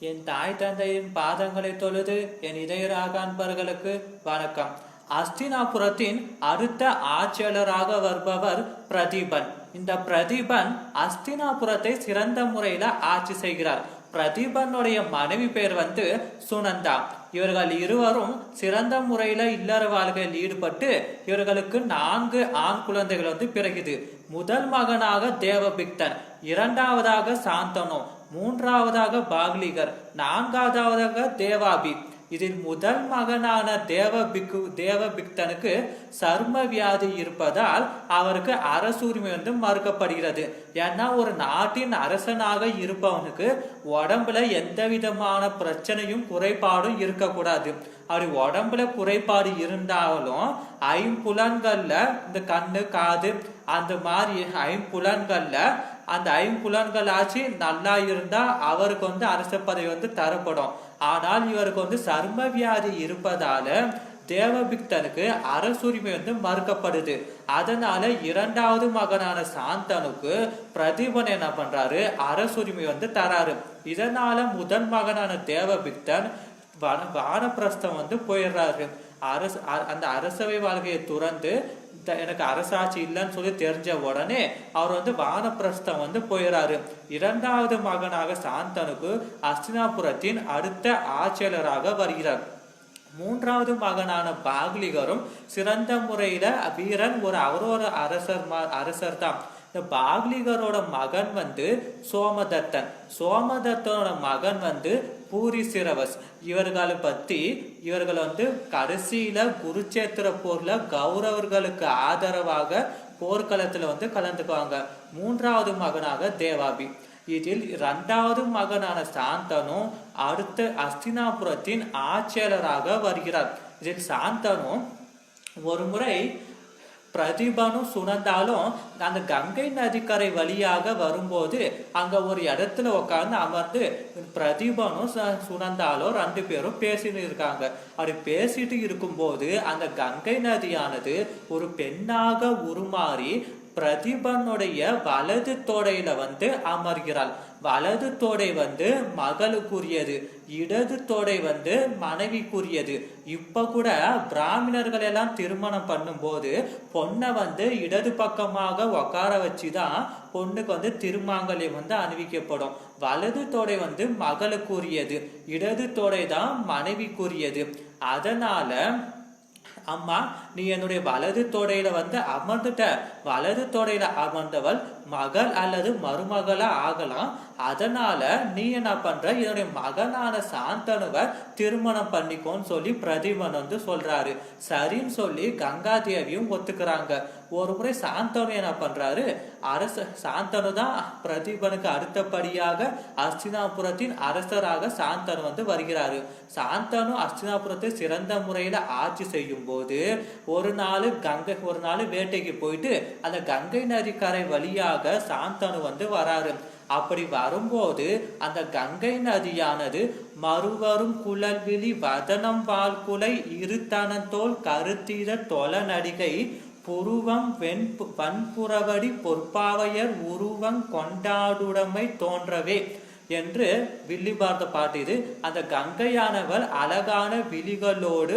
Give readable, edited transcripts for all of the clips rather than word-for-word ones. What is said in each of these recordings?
என் தாய் தந்தையின் பாதங்களை தொழுது என் இதயராக அன்பர்களுக்கு வணக்கம். அஸ்தினாபுரத்தின் அடுத்த ஆட்சியாளராக வருபவர் பிரதீபன். இந்த பிரதீபன் அஸ்தினாபுரத்தை சிறந்த முறையில ஆட்சி செய்கிறார். பிரதீபனுடைய மனைவி பேர் சுனந்தா. இவர்கள் இருவரும் சிறந்த முறையில இல்லற வாழ்க்கையில் ஈடுபட்டு இவர்களுக்கு 4 ஆண் குழந்தைகள் பிறகுது. முதல் மகனாக தேவபிக்தன், இரண்டாவதாக சாந்தனு, மூன்றாவதாக பாக்லிகர், நான்காவதாக தேவாபி. இதில் முதல் மகனான தேவபிக்தனுக்கு சர்ம வியாதி இருப்பதால் அவருக்கு அரசுரிமை மறுக்கப்படுகிறது. ஏன்னா ஒரு நாட்டின் அரசனாக இருப்பவனுக்கு உடம்புல எந்த விதமான பிரச்சனையும் குறைபாடும் இருக்கக்கூடாது. அப்படி உடம்புல குறைபாடு இருந்தாலும் ஐம்புலன்கள்ல இந்த கண்ணு காது அந்த மாதிரி ஐம்புலன்கள்ல அந்த ஐம்புலன்கள் ஆட்சி நல்லா இருந்தா அவருக்கு அரச பதவி தரப்படும். ஆனால் இவருக்கு சர்ம வியாதி இருப்பதால தேவபிக்தனுக்கு அரசுரிமை மறுக்கப்படுது. அதனால இரண்டாவது மகனான சாந்தனுக்கு பிரதீபன் என்ன பண்றாரு, அரசுரிமை தராரு. இதனால முதல் மகனான தேவபிக்தன் வானப்பிரஸ்தம் போயிடுறாரு. அந்த அரசவை வாழ்க்கையை துறந்து எனக்கு அரசாட்சி இல்லைன்னு சொல்லி தெரிஞ்ச உடனே அவர் வானப்பிரஸ்தம் போயிடுறாரு. இரண்டாவது மகனாக சாந்தனுக்கு அஸ்தினாபுரத்தின் அடுத்த ஆட்சியாளராக வருகிறார். மூன்றாவது மகனான பாக்லிகரும் சிறந்த முறையில வீரன், அவரோட அரசர் தான். இந்த பாக்லிகரோட மகன் சோமதத்தன், சோமதத்தனோட மகன் பூரிசிரவஸ். இவர்களை பத்தி இவர்கள் கடைசியில குருச்சேத்திர போர்ல கௌரவர்களுக்கு ஆதரவாக போர்க்களத்துல கலந்துக்குவாங்க. மூன்றாவது மகனாக தேவாபி. இதில் இரண்டாவது மகனான சாந்தனும் அடுத்த அஸ்தினாபுரத்தின் ஆட்சியாளராக வருகிறார். இதில் சாந்தனும் ஒரு முறை பிரதீபனும் சுனந்தாலும் அந்த கங்கை நதிக்கரை வழியாக வரும்போது அங்க ஒரு இடத்துல உட்கார்ந்து அமர்ந்து பிரதீபனும் சுனந்தாலும் 2 பேரும் பேசிட்டு இருக்காங்க. அப்படி பேசிட்டு இருக்கும்போது அந்த கங்கை நதியானது ஒரு பெண்ணாக உருமாறி பிரதீபனுடைய வலது தோடையில அமர்கிறாள். வலது தோடை மகளுக்குரியது, இடது தோடை மனைவிக்குரியது. இப்ப கூட பிராமணர்கள் எல்லாம் திருமணம் பண்ணும் போது பொண்ணை இடது பக்கமாக உட்கார வச்சுதான் பொண்ணுக்கு திருமாங்கல்யம் அணிவிக்கப்படும். வலது தோடை மகளுக்குரியது, இடது தோடை தான் மனைவிக்குரியது. அதனால அம்மா, நீ என்னுடைய வலது தோடையில அமர்ந்துட்ட. வலது தோடையில அமர்ந்தவள் மகள் அல்லது மருமகளா ஆகலாம். அதனால நீ என்ன பண்ற, என்னுடைய மகனான சாந்தனுவை திருமணம் பண்ணிக்கோன்னு சொல்லி பிரதீபன் சொல்றாரு. சரின்னு சொல்லி கங்கா தேவியும் ஒத்துக்கிறாங்க. ஒரு முறை சாந்தனு என்ன பண்றாரு, சாந்தனு தான் பிரதீபனுக்கு அடுத்தபடியாக அஸ்தினாபுரத்தின் அரசராக சாந்தனு வருகிறாரு. சாந்தனு அஸ்தினாபுரத்தை சிறந்த முறையில ஆட்சி செய்யும் போது ஒரு நாள் வேட்டைக்கு போயிட்டு அந்த கங்கை நதிக்கரை வழியாக சாந்தனு வராரு. அப்படி வரும்போது அந்த கங்கை நதியானது மறுவரும் குழல்விழி வதனம் வாழ்குலை இருத்தனத்தோல் கருத்தீர தொல நடிகை புருவம் வன்புறவடி பொற்பாவையர் உருவம் கொண்டாடுடமை தோன்றவே என்று வில்லிபார்த்த பாட்டு. இது அந்த கங்கையானவள் அழகான விழிகளோடு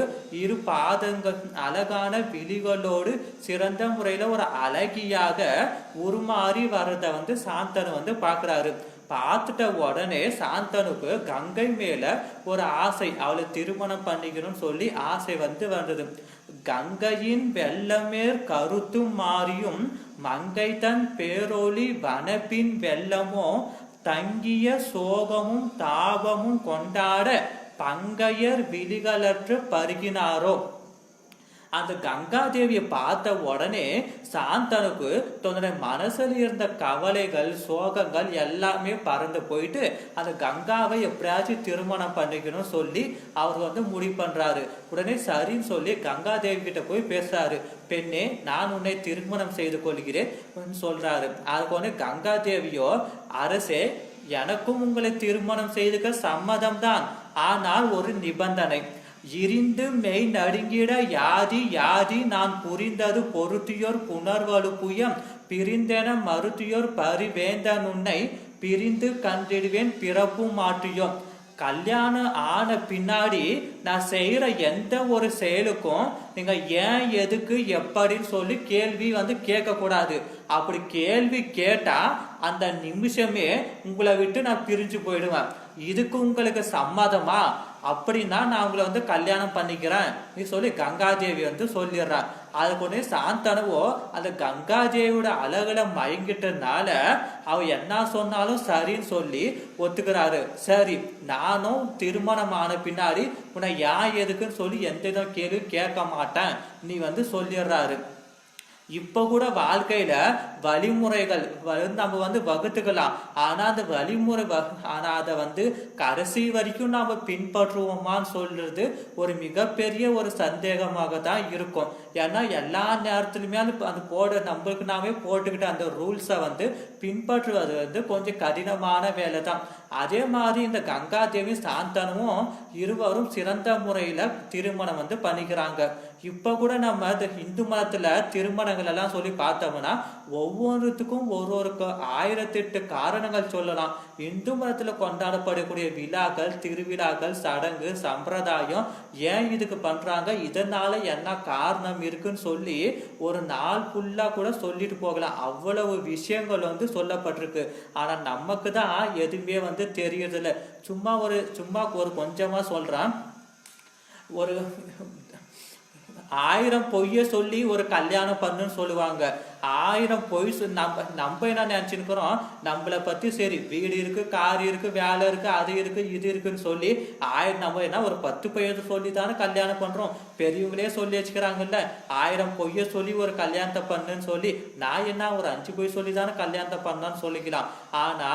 அழகான விழிகளோடு சிறந்த முறையில ஒரு அழகியாக உருமாறி வர்றத சாந்தனு பாக்குறாரு. பார்த்துட்ட உடனே சாந்தனுக்கு கங்கை மேல ஒரு ஆசை, அவளை திருமணம் பண்ணிக்கணும்னு சொல்லி ஆசை வந்தது. கங்கையின் வெள்ளமேற் கருத்தும் மாறியும் மங்கை தன் பேரொளி வனப்பின் வெள்ளமோ தங்கிய சோகமும் தாபமும் கொண்டாட பங்கையர் விழிகளற்று பருகினாரோ. அந்த கங்கா தேவியை பார்த்த உடனே சாந்தனுக்கு தன்னுடைய மனசுல இருந்த கவலைகள் சோகங்கள் எல்லாமே பறந்து போயிட்டு அந்த கங்காவை எப்படியாச்சும் திருமணம் பண்ணிக்கணும் சொல்லி அவர் முடிவு பண்றாரு. உடனே சரின்னு சொல்லி கங்கா தேவி கிட்ட போய் பேசுறாரு. பெண்ணே, நான் உன்னை திருமணம் செய்து கொள்கிறேன் சொல்றாரு. அதுக்கு கங்கா தேவியோ, அரசே, எனக்கும் உங்களை திருமணம் செய்துக்க சம்மதம் தான். ஆனால் ஒரு நிபந்தனை. இரிந்து மெய் நடுங்கிட யாதி யாதி நான் புரிந்தது பொருத்தியோர் புனர்வலுப்புயம் பிரிந்தென மருத்தியோர் பரிவேந்த நுண்ணை பிரிந்து கண்டிடுவேன் பிறப்பும் மாற்றியோம். கல்யாணம் ஆன பின்னாடி நான் செய்யற எந்த ஒரு செயலுக்கும் நீங்க ஏன் எதுக்கு எப்படின்னு சொல்லி கேள்வி வந்து கேட்க கூடாது. அப்படி கேள்வி கேட்டா அந்த நிமிஷமே உங்களை விட்டு நான் பிரிஞ்சு போயிடுவேன். இதுக்கு உங்களுக்கு சம்மதமா அப்படின்னா நான் உங்களை வந்து கல்யாணம் பண்ணிக்கிறேன் நீ சொல்லி கங்காதேவி வந்து சொல்லிடுறான். அதுக்கு உடனே சாந்தனுவோ அந்த கங்காதேவியோட அழகுல மயங்கிட்டனால அவ என்ன சொன்னாலும் சரின்னு சொல்லி ஒத்துக்கிறாரு. சரி, நானும் திருமணம் ஆன பின்னாடி உன்னை ஏன் எதுக்குன்னு சொல்லி எந்த கேள்வி கேட்க மாட்டேன் நீ வந்து சொல்லிடுறாரு. இப்ப கூட வாழ்க்கையில வழிமுறைகள் நம்ம வந்து வகுத்துக்கலாம். ஆனா அந்த வழிமுறை ஆனா அதை வந்து கடைசி வரைக்கும் நாம பின்பற்றுவோமான்னு சொல்றது ஒரு மிகப்பெரிய ஒரு சந்தேகமாக தான் இருக்கும். ஏன்னா எல்லா நேரத்துலயுமே அந்த நம்மளுக்கு நாமே போட்டுக்கிட்ட அந்த ரூல்ஸை வந்து பின்பற்றுவது வந்து கொஞ்சம் கடினமான வேலை தான். அதே மாதிரி இந்த கங்காதேவி சாந்தனும் இருவரும் சிறந்த முறையில திருமணம் வந்து பண்ணிக்கிறாங்க. இப்ப கூட நம்ம இந்து மதத்துல திருமணங்கள் எல்லாம் சொல்லி பார்த்தோம்னா ஒவ்வொருத்துக்கும் ஒரு 1008 காரணங்கள் சொல்லலாம். இந்து மதத்துல கொண்டாடப்படக்கூடிய விழாக்கள், திருவிழாக்கள், சடங்கு, சம்பிரதாயம் ஏன் இதுக்கு பண்றாங்க, இதனால என்ன காரணம் இருக்குன்னு சொல்லி ஒரு நாள் ஃபுல்லா கூட சொல்லிட்டு போகலாம். அவ்வளவு விஷயங்கள் வந்து சொல்லப்பட்டிருக்கு. ஆனா நமக்கு தான் எதுவுமே வந்து தெரியறதில்ல. சும்மா ஒரு கொஞ்சமா சொல்றான். ஒரு 1000 பொய்ய சொல்லி ஒரு கல்யாணம் பண்ணுன்னு சொல்லுவாங்க. 1000 பொய் நம்ம என்ன நினைச்சுக்கிறோம், நம்மளை பத்தி சரி வீடு இருக்கு, கார் இருக்கு, வேலை இருக்கு, அது இருக்கு, இது இருக்குன்னு சொல்லி நம்ம என்ன ஒரு 10 பொய்ய சொல்லி தானே கல்யாணம் பண்றோம். பெரியவங்களே சொல்லி வச்சுக்கிறாங்கல்ல, 1000 பொய்ய சொல்லி ஒரு கல்யாணத்தை பண்ணுன்னு சொல்லி. நான் என்ன ஒரு 5 பொய் சொல்லி தானே கல்யாணத்தை பண்ணான்னு சொல்லிக்கலாம். ஆனா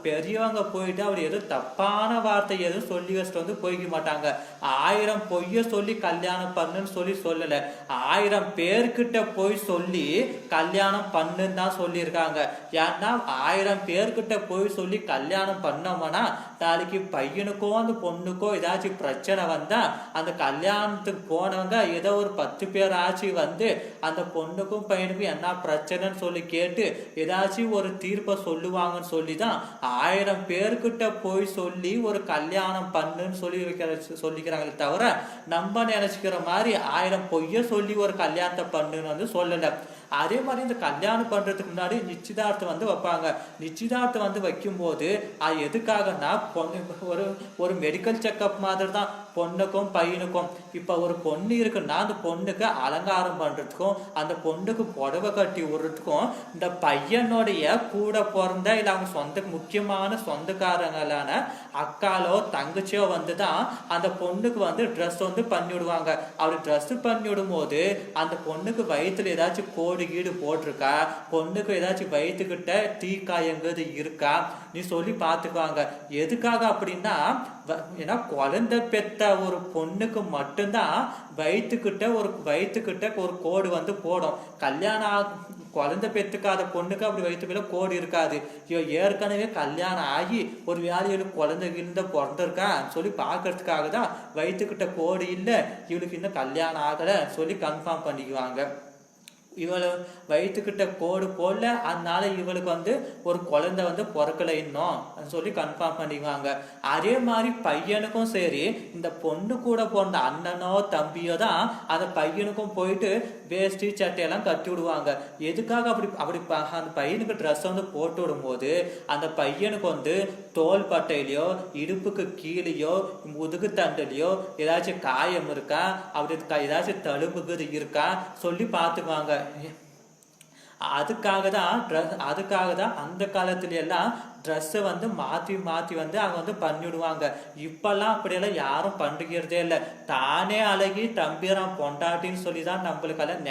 பெரியவங்க போயிட்டு அவர் எதுவும் தப்பான வார்த்தை எதுவும் சொல்லி வச்சுட்டு வந்து போய்க்க மாட்டாங்க. 1000 பொய்ய சொல்லி கல்யாணம் பண்ணுன்னு சொல்லி சொல்லல, 1000 பேர்கிட்ட போய் சொல்லி கல்யாணம் பண்ணுன்னு தான் சொல்லியிருக்காங்க. ஏன்னா 1000 பேர்கிட்ட போய் சொல்லி கல்யாணம் பண்ணோம்னா நாளைக்கு பையனுக்கோ அந்த பொண்ணுக்கோ ஏதாச்சும் பிரச்சனை வந்தா அந்த கல்யாணத்துக்கு போனவங்க ஏதோ ஒரு 10 பேர் ஆச்சு வந்து அந்த பொண்ணுக்கும் பையனுக்கும் என்ன பிரச்சனைன்னு சொல்லி கேட்டு ஏதாச்சும் ஒரு தீர்ப்பை சொல்லுவாங்கன்னு சொல்லிதான் 1000 பேர்கிட்ட போய் சொல்லி ஒரு கல்யாணம் பண்ணுன்னு சொல்லிக்கிறாங்களே தவிர நம்ம நினைச்சுக்கிற மாதிரி 1000 பொய்ய சொல்லி ஒரு கல்யாணத்தை பண்ணுன்னு வந்து சொல்லல. அதே மாதிரி இந்த கல்யாணம் பண்றதுக்கு முன்னாடி நிச்சயதார்த்தம் வந்து வைப்பாங்க. நிச்சயதார்த்தம் வந்து வைக்கும் போது அது எதுக்காகனா ஒரு மெடிக்கல் செக்அப் மாதிரி தான் பொண்ணுக்கும் பையனுக்கும். இப்ப ஒரு பொண்ணு இருக்குன்னா அந்த பொண்ணுக்கு அலங்காரம் பண்றதுக்கும் அந்த பொண்ணுக்கு புடவை கட்டி விடுறதுக்கும் இந்த பையனுடைய கூட பிறந்த இல்ல அவங்க முக்கியமான சொந்தக்காரங்களான அக்காலோ தங்கச்சியோ வந்துதான் அந்த பொண்ணுக்கு வந்து ட்ரெஸ் வந்து பண்ணி விடுவாங்க. அப்படி ட்ரெஸ் பண்ணி விடும் போது அந்த பொண்ணுக்கு வயிற்றுல ஏதாச்சும் கோடு கீடு போட்டிருக்கா, பொண்ணுக்கு ஏதாச்சும் வயிற்றுக்கிட்ட தீக்காயங்கிறது இருக்கா நீ சொல்லி பார்த்துக்குவாங்க. எதுக்காக அப்படின்னா ஏன்னா குழந்தை பெத்த ஒரு பொண்ணுக்கு மட்டும்தான் வயிற்றுக்கிட்ட ஒரு கோடு வந்து போடும். கல்யாணம் குழந்தை பெற்றுக்காத பொண்ணுக்கு அப்படி வயிற்றுக்குள்ள கோடு இருக்காது. ஏற்கனவே கல்யாணம் ஆகி ஒரு வேலையில குழந்தைகிட்ட பிறந்திருக்கா சொல்லி பார்க்கறதுக்காக தான் வயிற்றுக்கிட்ட கோடு இல்லை, இவளுக்கு இன்னும் கல்யாணம் ஆகலை சொல்லி கன்ஃபார்ம் பண்ணிக்குவாங்க. இவளை வயிற்றுக்கிட்ட கோடு போடல, அதனால இவளுக்கு வந்து ஒரு குழந்தை வந்து பிறக்கலை இன்னும் சொல்லி கன்ஃபார்ம் பண்ணிக்குவாங்க. அதே மாதிரி பையனுக்கும் சரி, இந்த பொண்ணு கூட பிறந்த அண்ணனோ தம்பியோ தான் அந்த பையனுக்கும் போயிட்டு வேஷ்டி சட்டையெல்லாம் கட்டி விடுவாங்க. எதுக்காக அப்படி அந்த பையனுக்கு ட்ரெஸ் வந்து போட்டு விடும் போது அந்த பையனுக்கு வந்து தோல் பட்டையிலையோ இடுப்புக்கு கீழேயோ முதுகு தண்டுலையோ ஏதாச்சும் காயம் இருக்கா, அப்படி ஏதாச்சும் தழும்புக்கு இருக்கா சொல்லி பார்த்துக்குவாங்க. அதுக்காக தான் அந்த காலத்துல எல்லாம் ட்ரெஸ்ஸை வந்து மாற்றி வந்து அவங்க வந்து பண்ணிவிடுவாங்க. இப்பெல்லாம் அப்படியெல்லாம் யாரும் பண்ணுகிறதே இல்லை. தானே அழகி தம்பிரான் பொண்டாட்டின்னு சொல்லி தான் நம்மளுக்கெல்லாம்